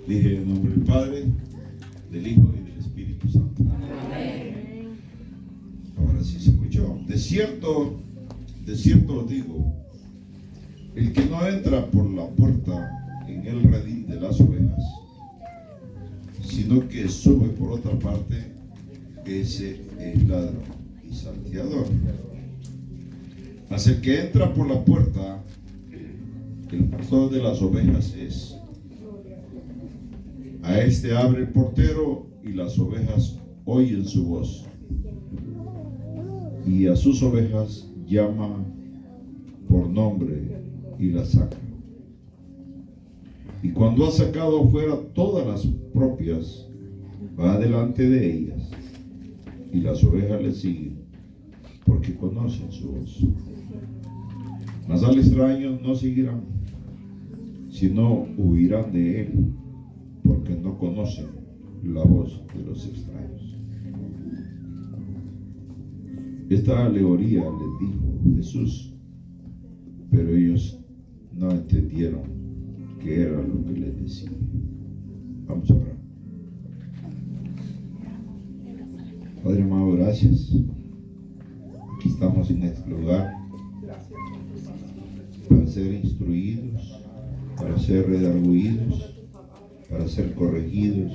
Dije en nombre del Padre, del Hijo y del Espíritu Santo. Amén. Ahora sí se escuchó. De cierto os digo, el que no entra por la puerta en el redil de las ovejas, sino que sube por otra parte, ese es ladrón y salteador. Mas el que entra por la puerta, el pastor de las ovejas es. A este abre el portero y las ovejas oyen su voz. Y a sus ovejas llama por nombre y las saca. Y cuando ha sacado fuera todas las propias, va delante de ellas. Y las ovejas le siguen, porque conocen su voz. Mas al extraño no seguirán, sino huirán de él, porque no conocen la voz de los extraños. Esta alegoría les dijo Jesús, pero ellos no entendieron qué era lo que les decía. Vamos a orar. Padre amado, gracias. Aquí estamos en este lugar para ser instruidos, para ser redarguidos, para ser corregidos,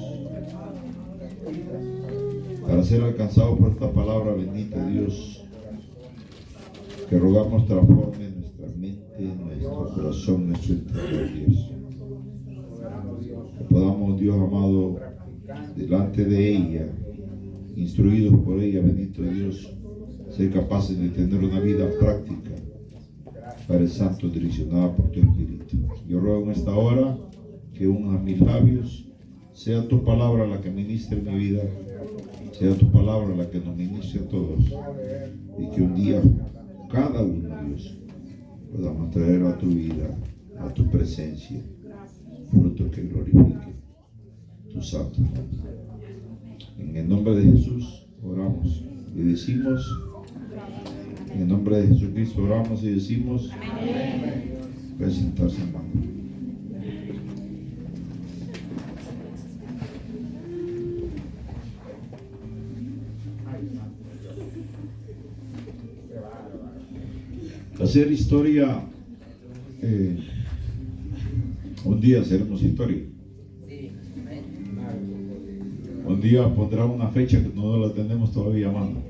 para ser alcanzados por esta palabra bendita, Dios, que rogamos transforme nuestra mente, nuestro corazón, nuestro interior, Dios. Que podamos, Dios amado, delante de ella, instruidos por ella, bendito Dios, ser capaces de tener una vida práctica para el santo, direccionada por tu Espíritu. Yo ruego en esta hora que unja mis labios, sea tu palabra la que ministre mi vida, sea tu palabra la que nos ministre a todos, y que un día cada uno, Dios, podamos traer a tu vida, a tu presencia, fruto que glorifique tu santo nombre. En el nombre de Jesús oramos y decimos, en el nombre de Jesucristo oramos y decimos, puede sentarse, hermano. Hacer historia, un día haremos historia. Un día pondrá una fecha que no la tenemos todavía a mano.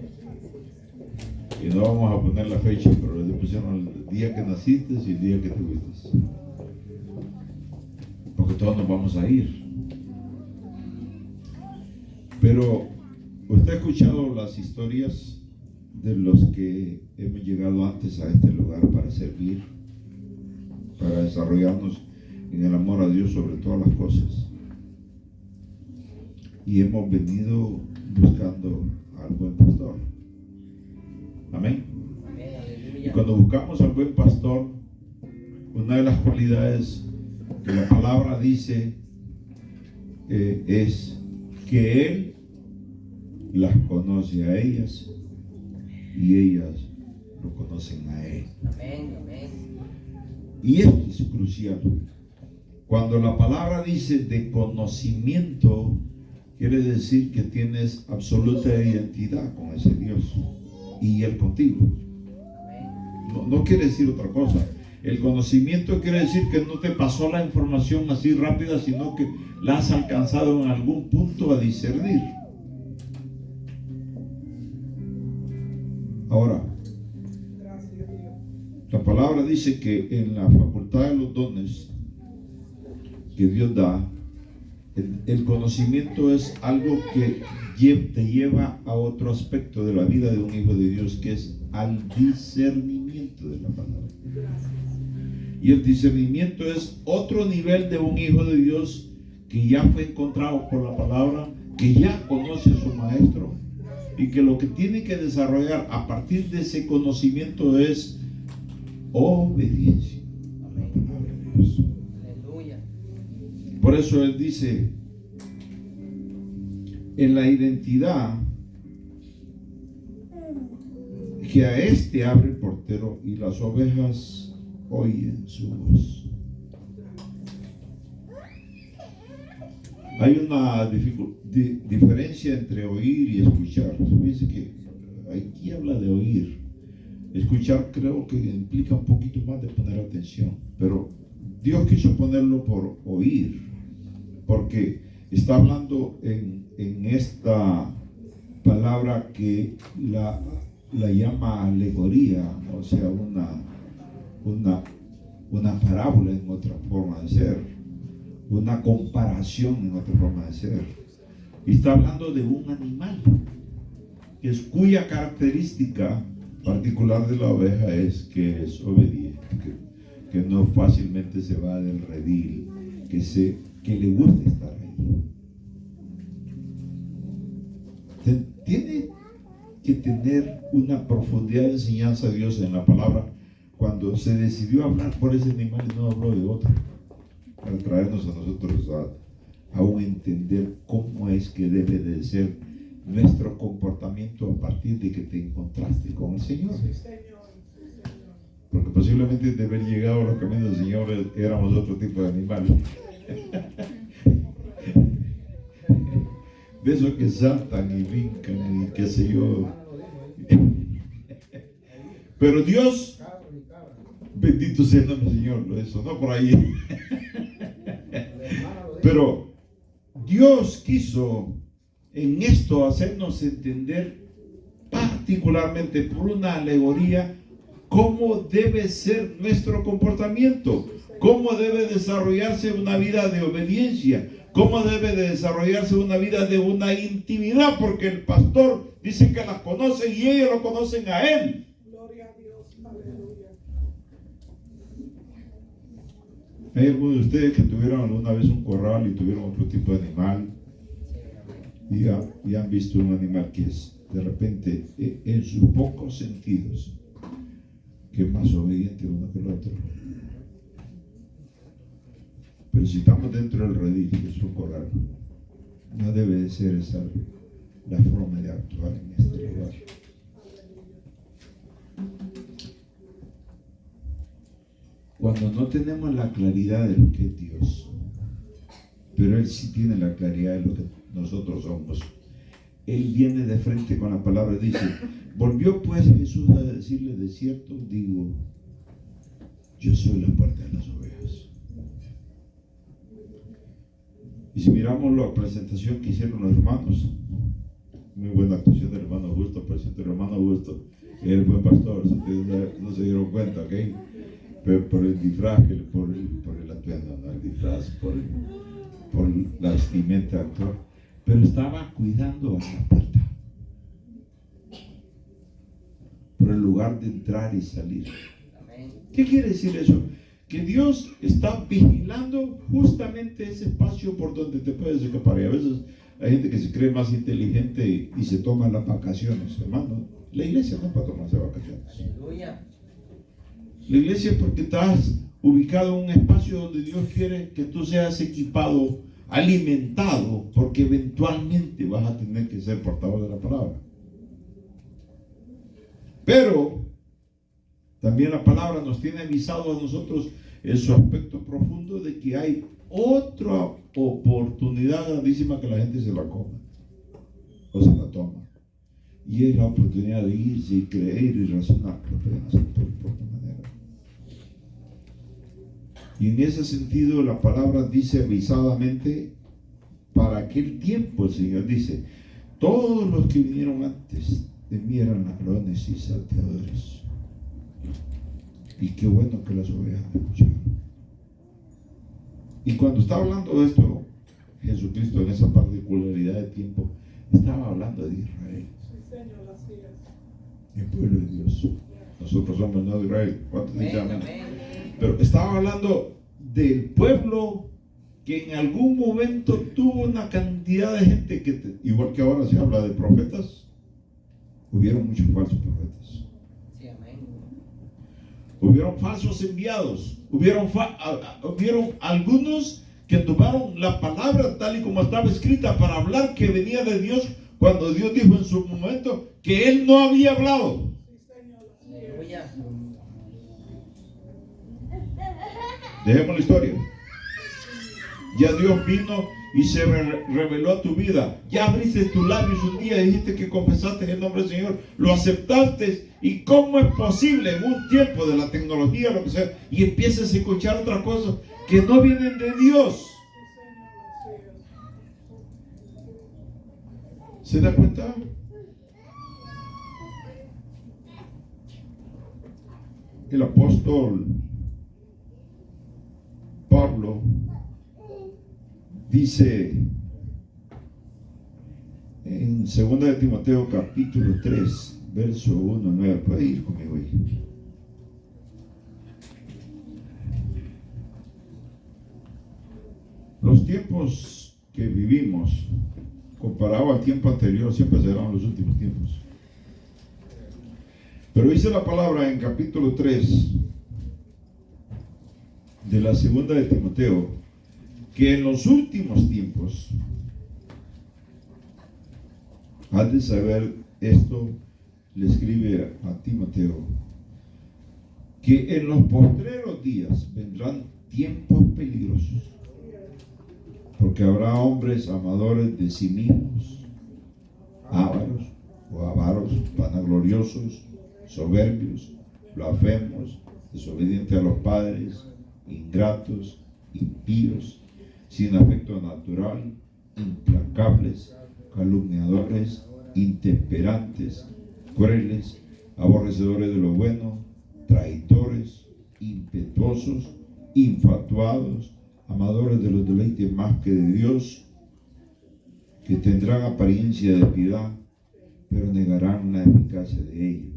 Y no vamos a poner la fecha, pero le pusieron el día que naciste y el día que tuviste. Porque todos nos vamos a ir. Pero usted ha escuchado las historias de los que hemos llegado antes a este lugar para servir, para desarrollarnos en el amor a Dios sobre todas las cosas. Y hemos venido buscando al buen pastor. Amén. Y cuando buscamos al buen pastor, una de las cualidades que la palabra dice es que Él las conoce a ellas y ellas lo conocen a Él. Y esto es crucial. Cuando la palabra dice de conocimiento, quiere decir que tienes absoluta identidad con ese Dios y Él contigo. No quiere decir otra cosa. El conocimiento quiere decir que no te pasó la información así rápida, sino que la has alcanzado en algún punto a discernir. Ahora, la palabra dice que en la facultad de los dones que Dios da, el conocimiento es algo que te lleva a otro aspecto de la vida de un hijo de Dios, que es al discernimiento de la palabra. Y el discernimiento es otro nivel de un hijo de Dios que ya fue encontrado por la palabra, que ya conoce a su maestro, y que lo que tiene que desarrollar a partir de ese conocimiento es obediencia a la palabra de Dios. Por eso él dice, en la identidad, que a este abre el portero y las ovejas oyen su voz. Hay una diferencia entre oír y escuchar. Fíjense que aquí habla de oír. Escuchar creo que implica un poquito más de poner atención, pero Dios quiso ponerlo por oír, porque está hablando en esta palabra que la llama alegoría, o sea, una parábola en otra forma de ser, una comparación en otra forma de ser. Y está hablando de un animal, cuya característica particular de la oveja es que es obediente, que no fácilmente se va del redil, que le gusta estar ahí. Tiene que tener una profundidad de enseñanza de Dios en la palabra. Cuando se decidió hablar por ese animal, no habló de otro, para traernos a nosotros a un entender cómo es que debe de ser nuestro comportamiento a partir de que te encontraste con el Señor. Porque posiblemente de haber llegado a los caminos del Señor éramos otro tipo de animal. De esos que saltan y brincan y qué sé yo. Pero Dios, bendito sea el nombre del Señor, eso no por ahí. Pero Dios quiso en esto hacernos entender particularmente por una alegoría cómo debe ser nuestro comportamiento, cómo debe desarrollarse una vida de obediencia, cómo debe de desarrollarse una vida de una intimidad, porque el pastor dice que las conocen y ellos lo conocen a él. Gloria a Dios, aleluya. Hay algunos de ustedes que tuvieron alguna vez un corral y tuvieron otro tipo de animal y han visto un animal que es de repente en sus pocos sentidos que es más obediente uno que el otro. Pero si estamos dentro del redil, que es un corral, no debe de ser esa la forma de actuar en este lugar. Cuando no tenemos la claridad de lo que es Dios, pero Él sí tiene la claridad de lo que nosotros somos, Él viene de frente con la palabra y dice: volvió pues Jesús a decirle, de cierto digo, yo soy la puerta de las ovejas. Y si miramos la presentación que hicieron los hermanos, muy buena actuación del hermano Augusto, presente el hermano Augusto, el buen pastor, si ustedes no se dieron cuenta, ¿ok? Pero por el disfraz, por el atuendo, no el disfraz, por la vestimenta actual, pero estaba cuidando a la puerta, por el lugar de entrar y salir. ¿Qué quiere decir eso? Que Dios está vigilando justamente ese espacio por donde te puedes escapar. Y a veces hay gente que se cree más inteligente y se toma las vacaciones, hermano. La iglesia no es para tomarse vacaciones. Aleluya. La iglesia es porque estás ubicado en un espacio donde Dios quiere que tú seas equipado, alimentado, porque eventualmente vas a tener que ser portador de la palabra. Pero también la palabra nos tiene avisado a nosotros en su aspecto profundo de que hay otra oportunidad grandísima que la gente se la come o se la toma, y es la oportunidad de irse y creer y razonar que lo pueden hacer por su propia manera. Y en ese sentido la palabra dice avisadamente, para aquel tiempo el Señor dice: todos los que vinieron antes de mí eran ladrones y salteadores, y qué bueno que las ovejas me escucharon. Y cuando estaba hablando de esto, Jesucristo en esa particularidad de tiempo estaba hablando de Israel. Sí, Señor, así es. El pueblo de Dios. Nosotros somos el nuevo Israel. ¿Cuántos dicen amén? Pero estaba hablando del pueblo que en algún momento tuvo una cantidad de gente que, igual que ahora se habla de profetas, hubieron muchos falsos profetas. Sí, amén. Hubieron falsos enviados, hubieron algunos que tomaron la palabra tal y como estaba escrita para hablar que venía de Dios, cuando Dios dijo en su momento que Él no había hablado. Aleluya. Dejemos la historia. Ya Dios vino y se reveló a tu vida. Ya abriste tus labios un día y dijiste que confesaste en el nombre del Señor. Lo aceptaste. ¿Y cómo es posible en un tiempo de la tecnología, lo que sea, y empiezas a escuchar otras cosas que no vienen de Dios? ¿Se da cuenta? El apóstol Pablo dice en 2 de Timoteo capítulo 3, verso 1, 9, puede ir conmigo ahí. Los tiempos que vivimos, comparado al tiempo anterior, siempre serán los últimos tiempos. Pero dice la palabra en capítulo 3 de la 2 de Timoteo, que en los últimos tiempos, has de saber esto, le escribe a Timoteo, que en los postreros días vendrán tiempos peligrosos, porque habrá hombres amadores de sí mismos, ávaros o avaros, vanagloriosos, soberbios, blasfemos, desobedientes a los padres, ingratos, impíos, sin afecto natural, implacables, calumniadores, intemperantes, crueles, aborrecedores de lo bueno, traidores, impetuosos, infatuados, amadores de los deleites más que de Dios, que tendrán apariencia de piedad, pero negarán la eficacia de ella.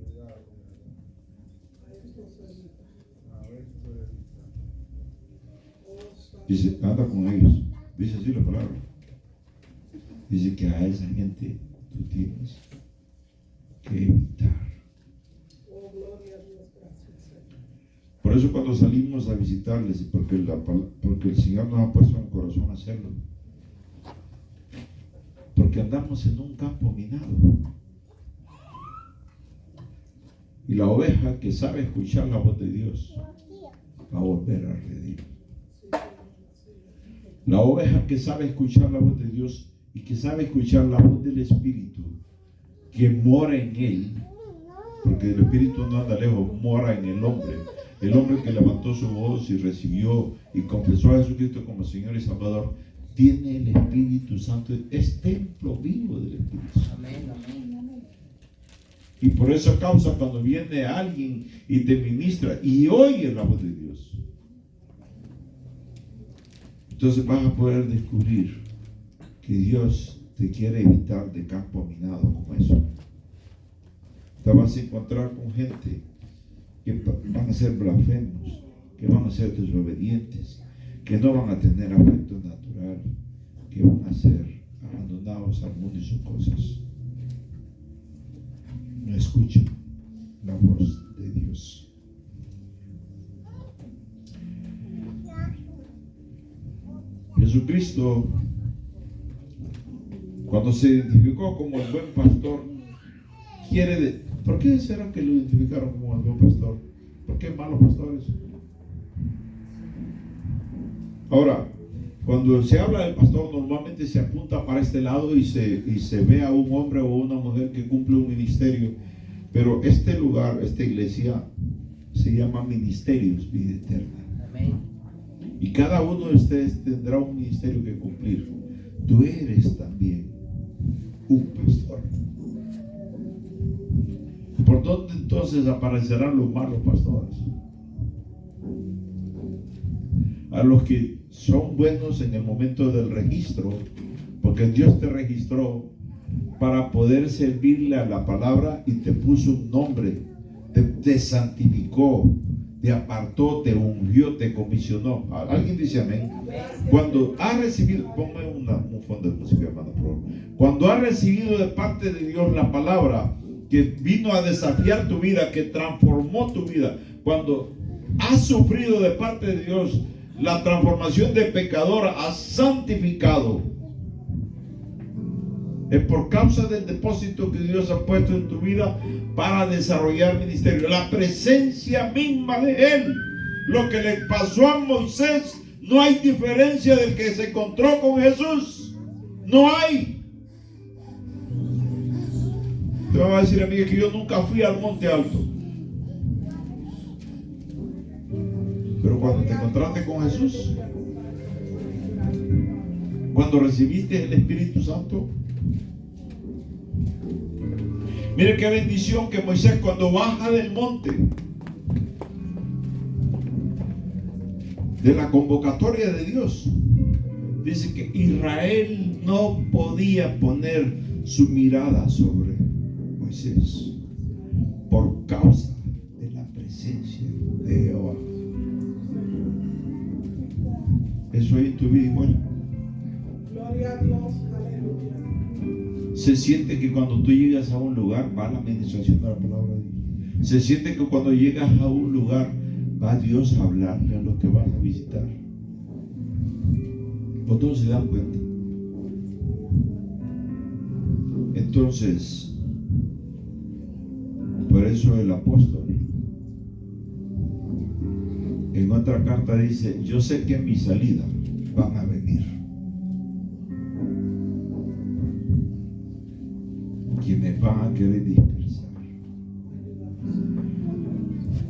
Dice, anda con ellos. Dice así la palabra. Dice que a esa gente tú tienes que evitar. Por eso cuando salimos a visitarles, porque el Señor nos ha puesto en el corazón hacerlo, porque andamos en un campo minado. Y la oveja que sabe escuchar la voz de Dios va a volver a redimir. La oveja que sabe escuchar la voz de Dios y que sabe escuchar la voz del Espíritu que mora en él, porque el Espíritu no anda lejos, mora en el hombre que levantó su voz y recibió y confesó a Jesucristo como Señor y Salvador, tiene el Espíritu Santo, es templo vivo del Espíritu Santo. Amén, amén. Y por esa causa, cuando viene alguien y te ministra y oye la voz de Dios, entonces vas a poder descubrir que Dios te quiere evitar de campo minado como eso. Te vas a encontrar con gente que van a ser blasfemos, que van a ser desobedientes, que no van a tener afecto natural, que van a ser abandonados al mundo y sus cosas. No escuchan la voz de Dios. Jesucristo, cuando se identificó como el buen pastor, ¿por qué será que lo identificaron como el buen pastor? ¿Por qué malos pastores? Ahora, cuando se habla del pastor, normalmente se apunta para este lado y se ve a un hombre o una mujer que cumple un ministerio. Pero este lugar, esta iglesia, se llama Ministerios Vida Eterna. Amén. Y cada uno de ustedes tendrá un ministerio que cumplir. Tú eres también un pastor. ¿Por dónde entonces aparecerán los malos pastores? A los que son buenos en el momento del registro, porque Dios te registró para poder servirle a la palabra y te puso un nombre, te santificó, te apartó, te ungió, te comisionó. ¿Alguien dice amén? Cuando has recibido, ponme un fondo de música, hermano, por favor. Cuando has recibido de parte de Dios la palabra que vino a desafiar tu vida, que transformó tu vida, cuando has sufrido de parte de Dios la transformación de pecador a santificado, es por causa del depósito que Dios ha puesto en tu vida para desarrollar ministerio. La presencia misma de Él. Lo que le pasó a Moisés No hay diferencia del que se encontró con Jesús. No hay. Te va a decir, amiga, que yo nunca fui al monte alto. Pero cuando te encontraste con Jesús, cuando recibiste el Espíritu Santo, mire qué bendición que Moisés, cuando baja del monte, de la convocatoria de Dios, dice que Israel no podía poner su mirada sobre Moisés por causa de la presencia de Jehová. Eso hay en tu vida igual. Gloria a Dios, aleluya. Se siente que cuando tú llegas a un lugar va la administración de la palabra de Dios. Se siente que cuando llegas a un lugar va Dios a hablarle a los que vas a visitar. ¿O todos se dan cuenta? Entonces, por eso el apóstol en otra carta dice: yo sé que en mi salida van a venir quienes van a querer dispersar.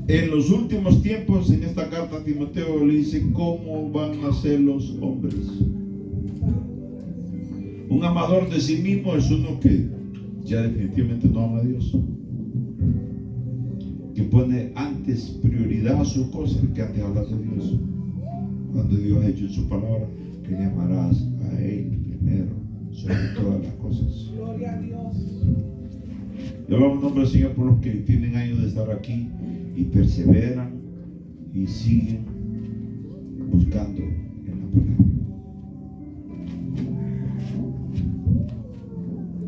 En los últimos tiempos, en esta carta a Timoteo le dice cómo van a ser los hombres. Un amador de sí mismo es uno que ya definitivamente no ama a Dios, que pone antes prioridad a sus cosas que antes hablar de Dios. Cuando Dios ha hecho en su palabra que le amarás a Él primero sobre todas las cosas. Gloria a Dios. Yo hablamos en nombre del Señor por los que tienen años de estar aquí y perseveran y siguen buscando en la palabra.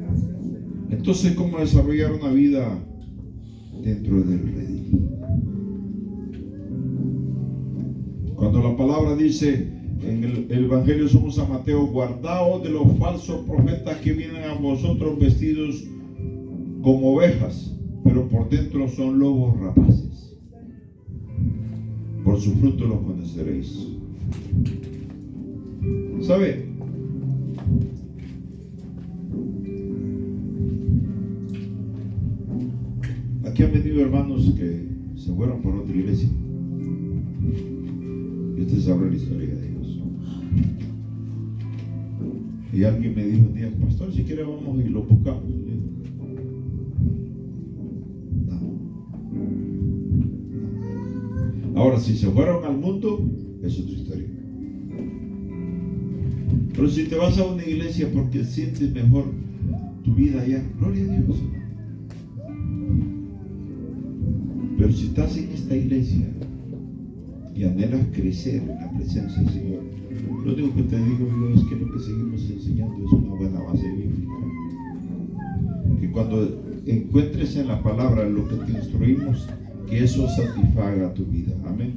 Gracias, Señor. Entonces, ¿cómo desarrollar una vida dentro del redil? Cuando la palabra dice en el Evangelio según San Mateo: guardaos de los falsos profetas que vienen a vosotros vestidos como ovejas, pero por dentro son lobos rapaces. Por su fruto los conoceréis. ¿Sabe? Aquí han venido hermanos que se fueron por otra iglesia. Y usted sabe la historia de ellos. Y alguien me dijo un día: pastor, si quiere vamos y lo buscamos. Le digo, no. Ahora, si se fueron al mundo, es otra historia. Pero si te vas a una iglesia porque sientes mejor tu vida allá, gloria a Dios. Pero si estás en esta iglesia y anhelas crecer en la presencia del Señor, lo único que te digo yo es que lo que seguimos enseñando es una buena base bíblica. Que cuando encuentres en la palabra lo que te instruimos, que eso satisfaga tu vida. Amén.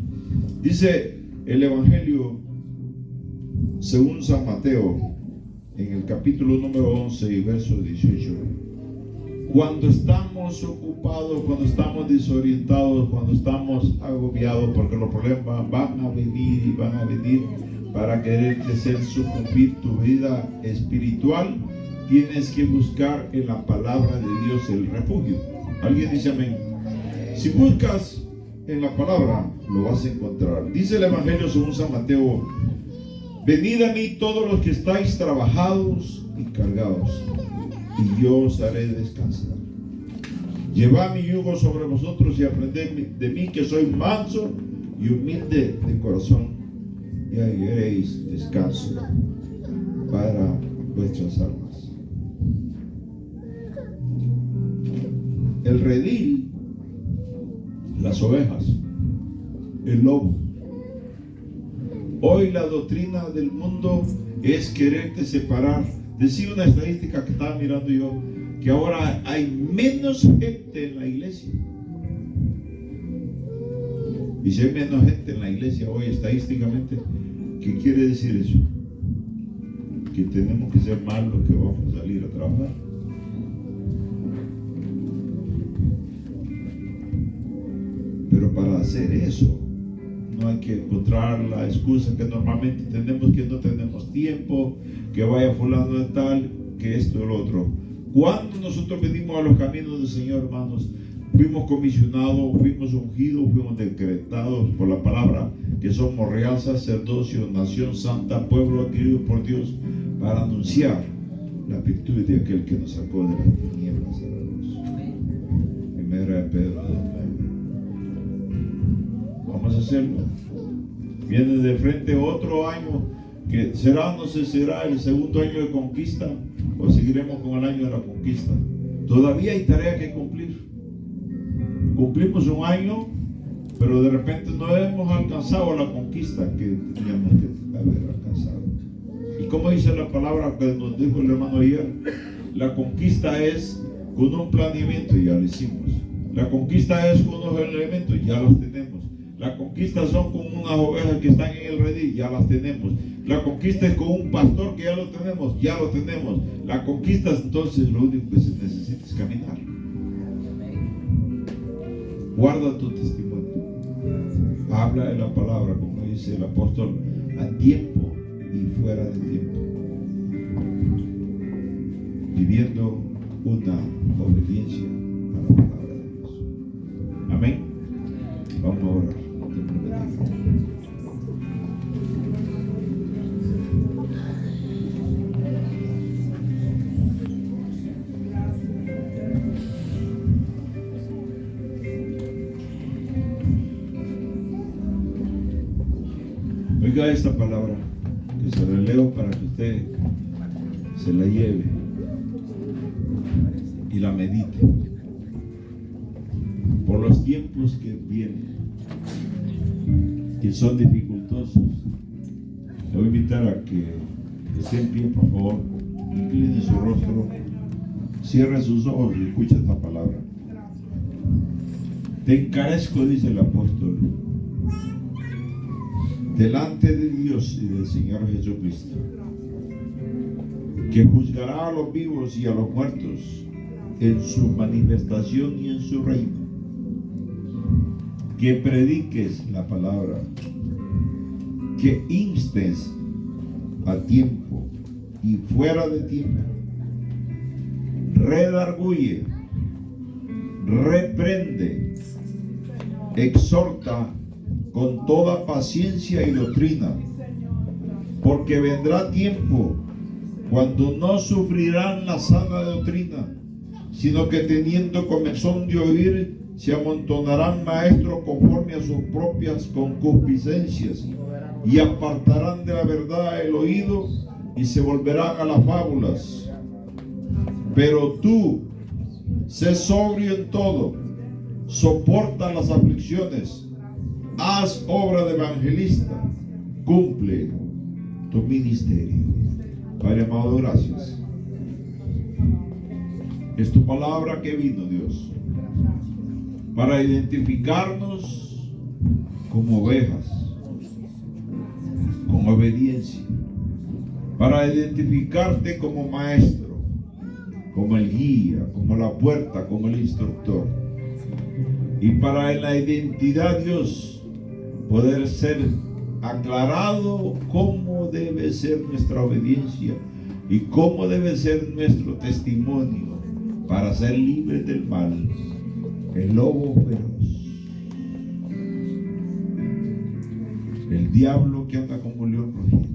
Dice el Evangelio según San Mateo, en el capítulo número 11 y verso 18. Cuando estamos ocupados, cuando estamos desorientados, cuando estamos agobiados, porque los problemas van a venir y van a venir para querer hacer sucumbir tu vida espiritual, tienes que buscar en la palabra de Dios el refugio. ¿Alguien dice amén? Si buscas en la palabra, lo vas a encontrar. Dice el Evangelio según San Mateo: venid a mí todos los que estáis trabajados y cargados, y yo os haré descansar. Llevad mi yugo sobre vosotros y aprended de mí, que soy manso y humilde de corazón, y hallaréis descanso para vuestras almas. El redil, las ovejas, el lobo. Hoy la doctrina del mundo es quererte separar. Decía una estadística que estaba mirando yo, que ahora hay menos gente en la iglesia. Y si hay menos gente en la iglesia hoy estadísticamente, ¿qué quiere decir eso? Que tenemos que ser más los que vamos a salir a trabajar. Pero para hacer eso no hay que encontrar la excusa que normalmente tenemos, que no tenemos tiempo, que vaya fulano de tal, que esto o lo otro. Cuando nosotros venimos a los caminos del Señor, hermanos, fuimos comisionados, fuimos ungidos, fuimos decretados por la palabra que somos real sacerdocio, nación santa, pueblo adquirido por Dios, para anunciar la virtud de aquel que nos sacó de las tinieblas a la luz. Primera de Pedro 2:9. Vamos a hacerlo. Viene de frente otro año que será, no sé, será el segundo año de conquista o seguiremos con el año de la conquista. Todavía hay tarea que cumplir. Cumplimos un año, pero de repente no hemos alcanzado la conquista que teníamos que haber alcanzado. Y como dice la palabra que nos dijo el hermano ayer, la conquista es con un planeamiento, ya lo hicimos. La conquista es con unos elementos, ya los tenemos. La conquista son con unas ovejas que están en el redil, ya las tenemos. La conquista es con un pastor que ya lo tenemos, ya lo tenemos. La conquista entonces lo único que se necesita es caminar. Guarda tu testimonio. Habla de la palabra, como dice el apóstol, a tiempo y fuera de tiempo. Viviendo una obediencia a la palabra de Dios. Amén. Vamos a orar. Oiga esta palabra, que se la leo para que usted se la lleve y la medite por los tiempos que vienen, que son dificultosos. Le voy a invitar a que esté en pie, por favor, incline su rostro, cierre sus ojos y escuche esta palabra. Te encarezco, dice el apóstol, delante de Dios y del Señor Jesucristo, que juzgará a los vivos y a los muertos en su manifestación y en su reino, que prediques la palabra, que instes a tiempo y fuera de tiempo, redarguye, reprende, exhorta con toda paciencia y doctrina, porque vendrá tiempo cuando no sufrirán la sana doctrina, sino que teniendo comezón de oír, se amontonarán maestros conforme a sus propias concupiscencias, y apartarán de la verdad el oído y se volverán a las fábulas. Pero tú, sé sobrio en todo, soporta las aflicciones, haz obra de evangelista, cumple tu ministerio. Padre amado, gracias. Es tu palabra que vino, Dios, para identificarnos como ovejas, con obediencia, para identificarte como maestro, como el guía, como la puerta, como el instructor, y para en la identidad, Dios, poder ser aclarado cómo debe ser nuestra obediencia y cómo debe ser nuestro testimonio para ser libres del mal, el lobo feroz, el diablo que anda como un león rugiente.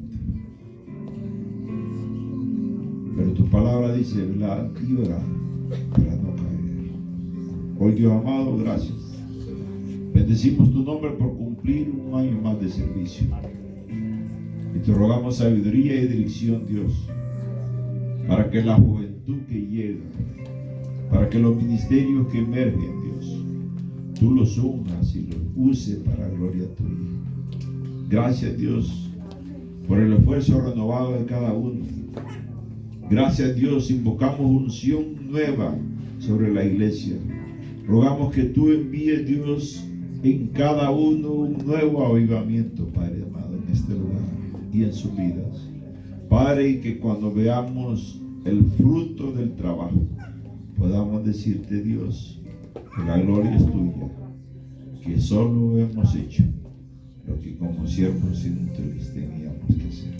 Pero tu palabra dice: velad y orad para no caer. Hoy, Dios amado, gracias. Bendecimos tu nombre por cumplir un año más de servicio. Y te rogamos sabiduría y dirección, Dios, para que la juventud que llega, para que los ministerios que emergen, Dios, tú los unjas y los uses para gloria tuya. Gracias, Dios, por el esfuerzo renovado de cada uno. Gracias, Dios, invocamos unción nueva sobre la iglesia. Rogamos que tú envíes, Dios, en cada uno un nuevo avivamiento, Padre amado, en este lugar y en sus vidas. Padre, y que cuando veamos el fruto del trabajo, podamos decirte, Dios, que la gloria es tuya, que solo hemos hecho lo que como siervos inútiles teníamos que hacer.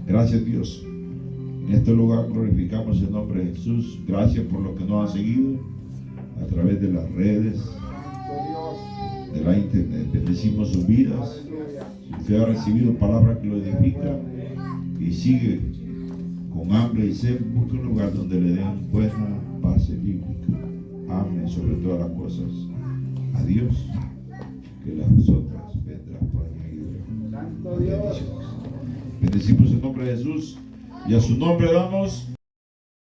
Gracias, Dios. En este lugar glorificamos el nombre de Jesús. Gracias por lo que nos han seguido a través de las redes, de la internet. Bendecimos sus vidas. Si usted ha recibido palabra que lo edifica y sigue con hambre y sed, busque un lugar donde le den buena base bíblica. Amén sobre todas las cosas a Dios, que las otras vendrán por añadidura. Bendiciones. Bendecimos el nombre de Jesús y a su nombre damos